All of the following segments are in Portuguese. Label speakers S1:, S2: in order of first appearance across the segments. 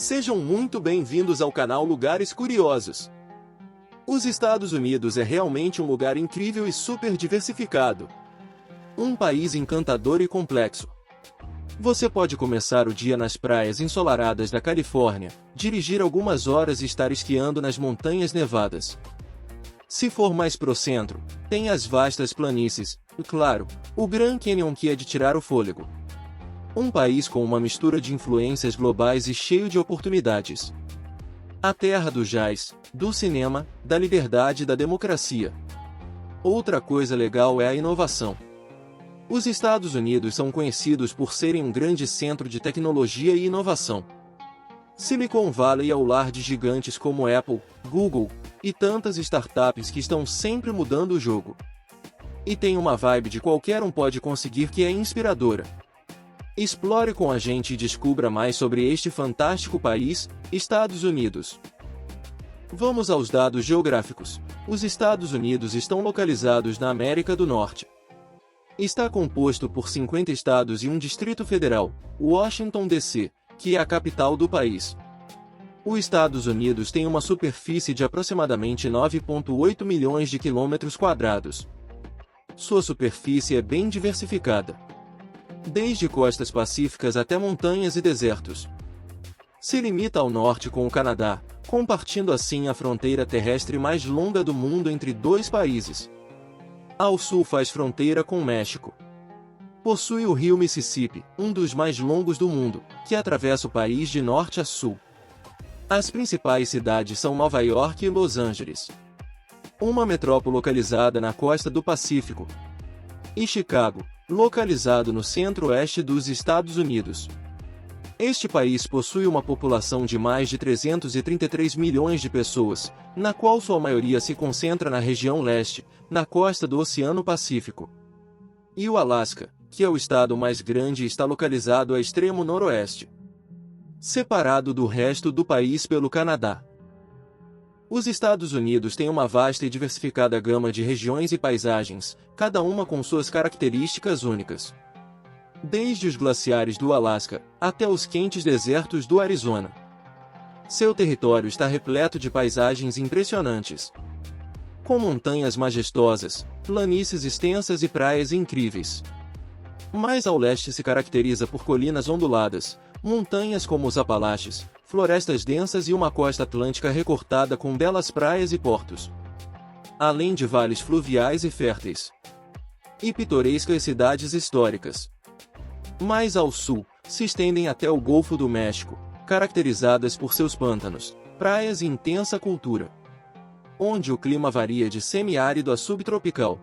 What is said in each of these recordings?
S1: Sejam muito bem-vindos ao canal Lugares Curiosos. Os Estados Unidos é realmente um lugar incrível e super diversificado. Um país encantador e complexo. Você pode começar o dia nas praias ensolaradas da Califórnia, dirigir algumas horas e estar esquiando nas montanhas nevadas. Se for mais pro centro, tem as vastas planícies, e claro, o Grand Canyon que é de tirar o fôlego. Um país com uma mistura de influências globais e cheio de oportunidades. A terra do jazz, do cinema, da liberdade e da democracia. Outra coisa legal é a inovação. Os Estados Unidos são conhecidos por serem um grande centro de tecnologia e inovação. Silicon Valley é o lar de gigantes como Apple, Google e tantas startups que estão sempre mudando o jogo. E tem uma vibe de qualquer um pode conseguir que é inspiradora. Explore com a gente e descubra mais sobre este fantástico país, Estados Unidos. Vamos aos dados geográficos. Os Estados Unidos estão localizados na América do Norte. Está composto por 50 estados e um Distrito Federal, Washington, D.C., que é a capital do país. Os Estados Unidos tem uma superfície de aproximadamente 9,8 milhões de quilômetros quadrados. Sua superfície é bem diversificada, desde costas pacíficas até montanhas e desertos. Se limita ao norte com o Canadá, compartilhando assim a fronteira terrestre mais longa do mundo entre dois países. Ao sul faz fronteira com o México. Possui o rio Mississippi, um dos mais longos do mundo, que atravessa o país de norte a sul. As principais cidades são Nova York e Los Angeles, uma metrópole localizada na costa do Pacífico, e Chicago, localizado no centro-oeste dos Estados Unidos. Este país possui uma população de mais de 333 milhões de pessoas, na qual sua maioria se concentra na região leste, na costa do Oceano Pacífico. E o Alasca, que é o estado mais grande, está localizado ao extremo noroeste, separado do resto do país pelo Canadá. Os Estados Unidos têm uma vasta e diversificada gama de regiões e paisagens, cada uma com suas características únicas. Desde os glaciares do Alasca, até os quentes desertos do Arizona. Seu território está repleto de paisagens impressionantes, com montanhas majestosas, planícies extensas e praias incríveis. Mais ao leste se caracteriza por colinas onduladas, montanhas como os Apalaches, florestas densas e uma costa atlântica recortada com belas praias e portos, além de vales fluviais e férteis, e pitorescas cidades históricas. Mais ao sul, se estendem até o Golfo do México, caracterizadas por seus pântanos, praias e intensa cultura, onde o clima varia de semiárido a subtropical.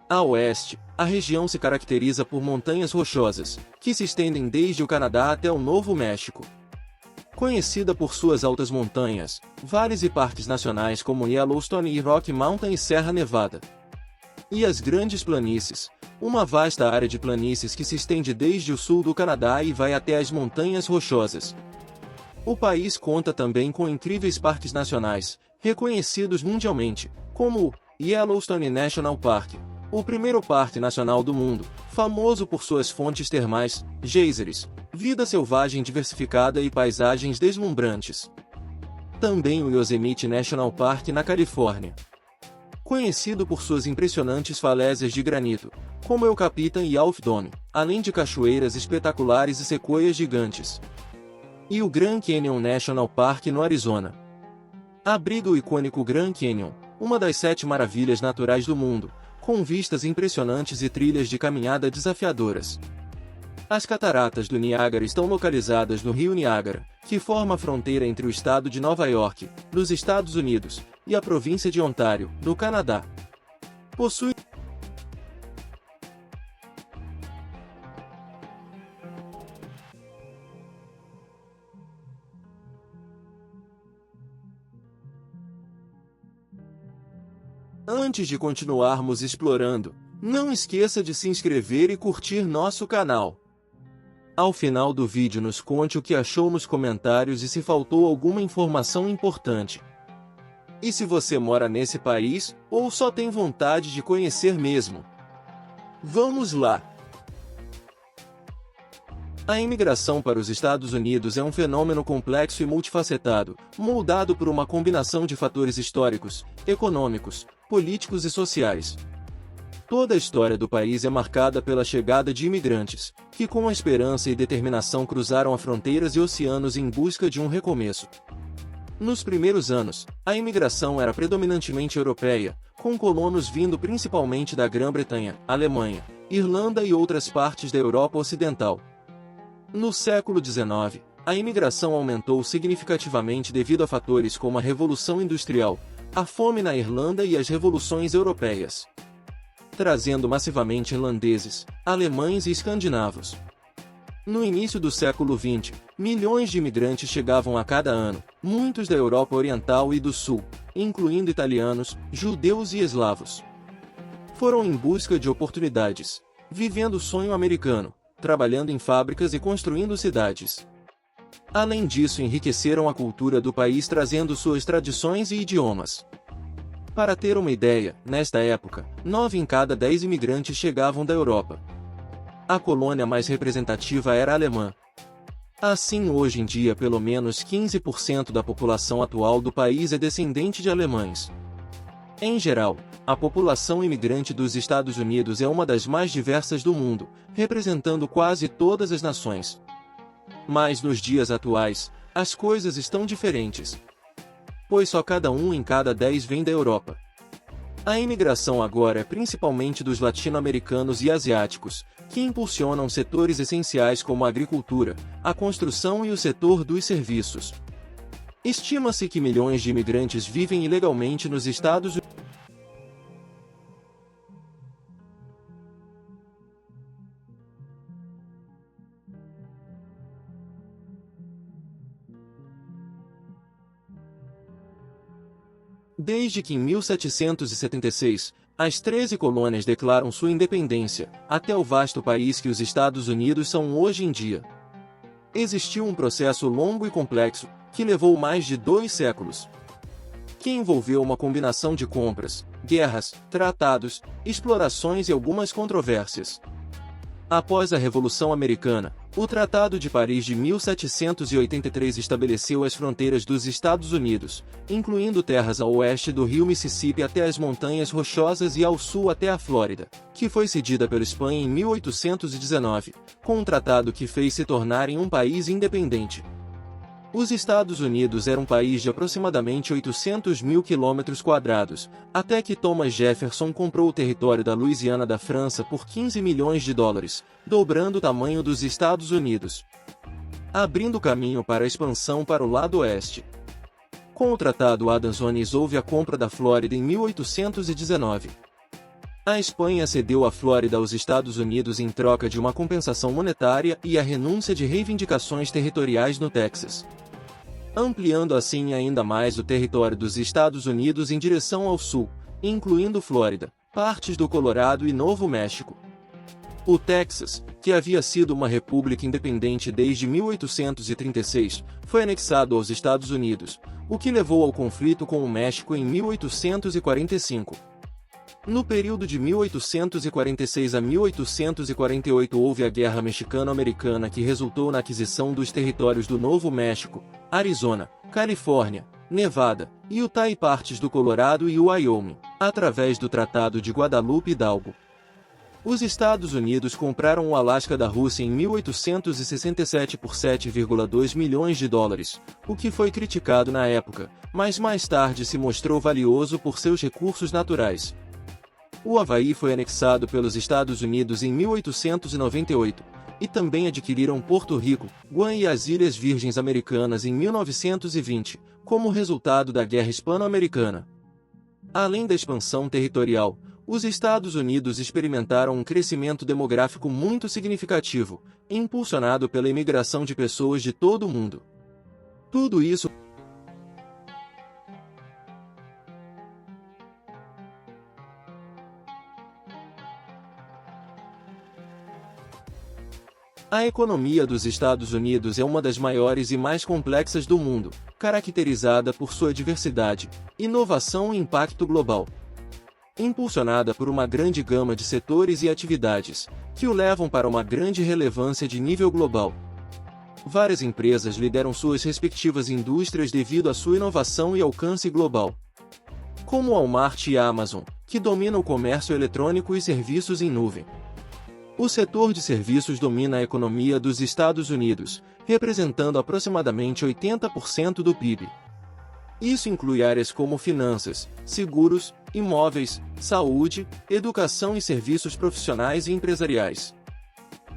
S1: A oeste, a região se caracteriza por montanhas rochosas, que se estendem desde o Canadá até o Novo México. Conhecida por suas altas montanhas, vales e parques nacionais como Yellowstone e Rocky Mountain e Serra Nevada. E as grandes planícies, uma vasta área de planícies que se estende desde o sul do Canadá e vai até as montanhas rochosas. O país conta também com incríveis parques nacionais, reconhecidos mundialmente, como o Yellowstone National Park, o primeiro parque nacional do mundo, famoso por suas fontes termais, geysers, vida selvagem diversificada e paisagens deslumbrantes. Também o Yosemite National Park na Califórnia, conhecido por suas impressionantes falésias de granito, como El Capitan e Half Dome, além de cachoeiras espetaculares e sequoias gigantes. E o Grand Canyon National Park no Arizona. Abriga o icônico Grand Canyon, uma das 7 maravilhas naturais do mundo, com vistas impressionantes e trilhas de caminhada desafiadoras. As cataratas do Niágara estão localizadas no rio Niágara, que forma a fronteira entre o estado de Nova York, nos Estados Unidos, e a província de Ontário, no Canadá. Possui Antes de continuarmos explorando, não esqueça de se inscrever e curtir nosso canal. Ao final do vídeo nos conte o que achou nos comentários e se faltou alguma informação importante. E se você mora nesse país, ou só tem vontade de conhecer mesmo? Vamos lá! A imigração para os Estados Unidos é um fenômeno complexo e multifacetado, moldado por uma combinação de fatores históricos, econômicos, políticos e sociais. Toda a história do país é marcada pela chegada de imigrantes, que com esperança e determinação cruzaram as fronteiras e oceanos em busca de um recomeço. Nos primeiros anos, a imigração era predominantemente europeia, com colonos vindo principalmente da Grã-Bretanha, Alemanha, Irlanda e outras partes da Europa Ocidental. No século XIX, a imigração aumentou significativamente devido a fatores como a Revolução Industrial, a fome na Irlanda e as revoluções europeias, trazendo massivamente irlandeses, alemães e escandinavos. No início do século XX, milhões de imigrantes chegavam a cada ano, muitos da Europa Oriental e do Sul, incluindo italianos, judeus e eslavos. Foram em busca de oportunidades, vivendo o sonho americano, trabalhando em fábricas e construindo cidades. Além disso, enriqueceram a cultura do país trazendo suas tradições e idiomas. Para ter uma ideia, nesta época, 9 em cada 10 imigrantes chegavam da Europa. A colônia mais representativa era alemã. Assim, hoje em dia, pelo menos 15% da população atual do país é descendente de alemães. Em geral, a população imigrante dos Estados Unidos é uma das mais diversas do mundo, representando quase todas as nações. Mas nos dias atuais, as coisas estão diferentes, pois só cada 1 em cada 10 vem da Europa. A imigração agora é principalmente dos latino-americanos e asiáticos, que impulsionam setores essenciais como a agricultura, a construção e o setor dos serviços. Estima-se que milhões de imigrantes vivem ilegalmente nos Estados Unidos. Desde que em 1776, as 13 colônias declaram sua independência, até o vasto país que os Estados Unidos são hoje em dia. Existiu um processo longo e complexo, que levou mais de 2 séculos, que envolveu uma combinação de compras, guerras, tratados, explorações e algumas controvérsias. Após a Revolução Americana, o Tratado de Paris de 1783 estabeleceu as fronteiras dos Estados Unidos, incluindo terras ao oeste do rio Mississippi até as Montanhas Rochosas e ao sul até a Flórida, que foi cedida pela Espanha em 1819, com um tratado que fez se tornarem um país independente. Os Estados Unidos era um país de aproximadamente 800 mil quilômetros quadrados, até que Thomas Jefferson comprou o território da Louisiana da França por 15 milhões de dólares, dobrando o tamanho dos Estados Unidos, abrindo caminho para a expansão para o lado oeste. Com o Tratado Adams-Onis houve a compra da Flórida em 1819. A Espanha cedeu a Flórida aos Estados Unidos em troca de uma compensação monetária e a renúncia de reivindicações territoriais no Texas, ampliando assim ainda mais o território dos Estados Unidos em direção ao sul, incluindo Flórida, partes do Colorado e Novo México. O Texas, que havia sido uma república independente desde 1836, foi anexado aos Estados Unidos, o que levou ao conflito com o México em 1845. No período de 1846 a 1848 houve a Guerra Mexicano-Americana que resultou na aquisição dos territórios do Novo México, Arizona, Califórnia, Nevada, Utah e partes do Colorado e Wyoming, através do Tratado de Guadalupe Hidalgo. Os Estados Unidos compraram o Alasca da Rússia em 1867 por 7,2 milhões de dólares, o que foi criticado na época, mas mais tarde se mostrou valioso por seus recursos naturais. O Havaí foi anexado pelos Estados Unidos em 1898, e também adquiriram Porto Rico, Guam e as Ilhas Virgens Americanas em 1920, como resultado da Guerra Hispano-Americana. Além da expansão territorial, os Estados Unidos experimentaram um crescimento demográfico muito significativo, impulsionado pela imigração de pessoas de todo o mundo. Tudo isso A economia dos Estados Unidos é uma das maiores e mais complexas do mundo, caracterizada por sua diversidade, inovação e impacto global. impulsionada por uma grande gama de setores e atividades, que o levam para uma grande relevância de nível global. Várias empresas lideram suas respectivas indústrias devido à sua inovação e alcance global, como Walmart e Amazon, que dominam o comércio eletrônico e serviços em nuvem. O setor de serviços domina a economia dos Estados Unidos, representando aproximadamente 80% do PIB. Isso inclui áreas como finanças, seguros, imóveis, saúde, educação e serviços profissionais e empresariais.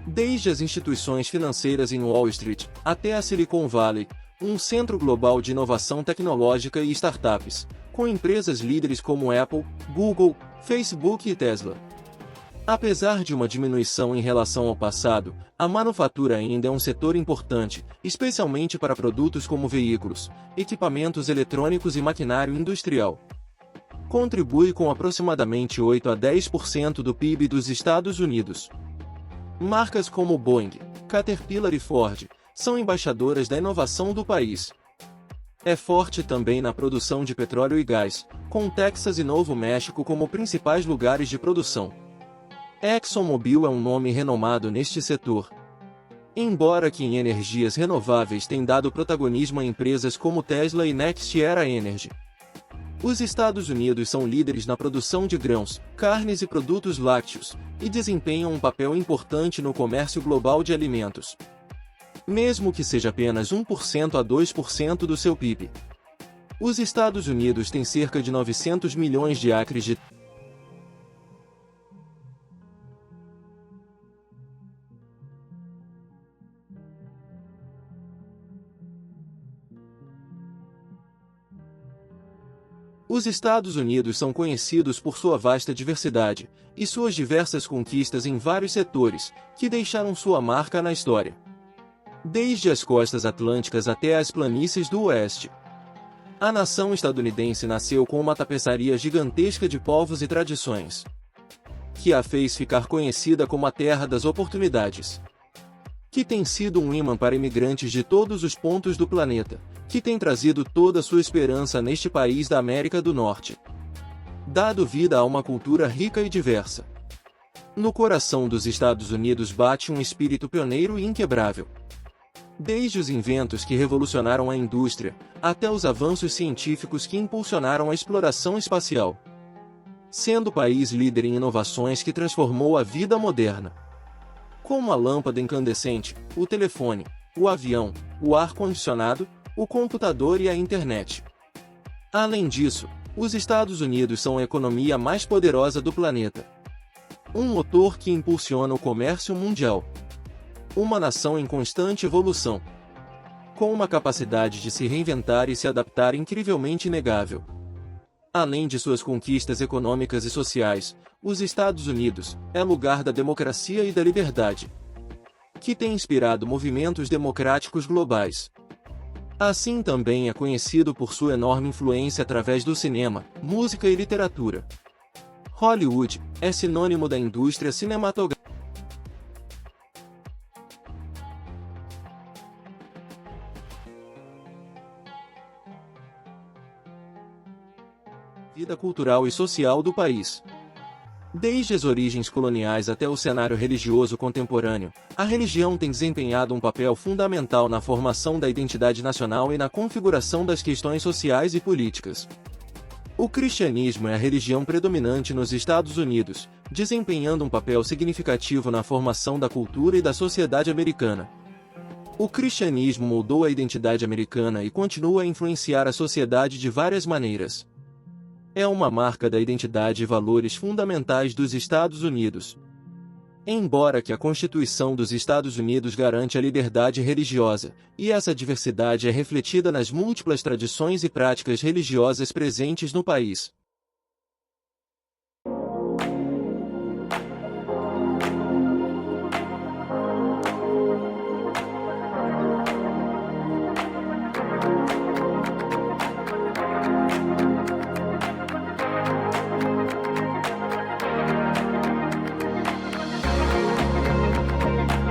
S1: Desde as instituições financeiras em Wall Street, até a Silicon Valley, um centro global de inovação tecnológica e startups, com empresas líderes como Apple, Google, Facebook e Tesla. Apesar de uma diminuição em relação ao passado, a manufatura ainda é um setor importante, especialmente para produtos como veículos, equipamentos eletrônicos e maquinário industrial. Contribui com aproximadamente 8 a 10% do PIB dos Estados Unidos. Marcas como Boeing, Caterpillar e Ford são embaixadoras da inovação do país. É forte também na produção de petróleo e gás, com Texas e Novo México como principais lugares de produção. ExxonMobil é um nome renomado neste setor. Embora que em energias renováveis tem dado protagonismo a empresas como Tesla e NextEra Energy. Os Estados Unidos são líderes na produção de grãos, carnes e produtos lácteos, e desempenham um papel importante no comércio global de alimentos, mesmo que seja apenas 1% a 2% do seu PIB. Os Estados Unidos têm cerca de 900 milhões de acres de Os Estados Unidos são conhecidos por sua vasta diversidade e suas diversas conquistas em vários setores, que deixaram sua marca na história. Desde as costas atlânticas até as planícies do oeste. A nação estadunidense nasceu com uma tapeçaria gigantesca de povos e tradições, que a fez ficar conhecida como a Terra das Oportunidades, que tem sido um imã para imigrantes de todos os pontos do planeta, que tem trazido toda a sua esperança neste país da América do Norte, dado vida a uma cultura rica e diversa. No coração dos Estados Unidos bate um espírito pioneiro e inquebrável. Desde os inventos que revolucionaram a indústria, até os avanços científicos que impulsionaram a exploração espacial, sendo o país líder em inovações que transformou a vida moderna, como a lâmpada incandescente, o telefone, o avião, o ar-condicionado, o computador e a internet. Além disso, os Estados Unidos são a economia mais poderosa do planeta, um motor que impulsiona o comércio mundial. Uma nação em constante evolução, com uma capacidade de se reinventar e se adaptar incrivelmente inegável. Além de suas conquistas econômicas e sociais, os Estados Unidos é lugar da democracia e da liberdade, que tem inspirado movimentos democráticos globais. Assim também é conhecido por sua enorme influência através do cinema, música e literatura. Hollywood é sinônimo da indústria cinematográfica. Vida cultural e social do país. Desde as origens coloniais até o cenário religioso contemporâneo, a religião tem desempenhado um papel fundamental na formação da identidade nacional e na configuração das questões sociais e políticas. O cristianismo é a religião predominante nos Estados Unidos, desempenhando um papel significativo na formação da cultura e da sociedade americana. O cristianismo moldou a identidade americana e continua a influenciar a sociedade de várias maneiras. É uma marca da identidade e valores fundamentais dos Estados Unidos. Embora que a Constituição dos Estados Unidos garante a liberdade religiosa, e essa diversidade é refletida nas múltiplas tradições e práticas religiosas presentes no país.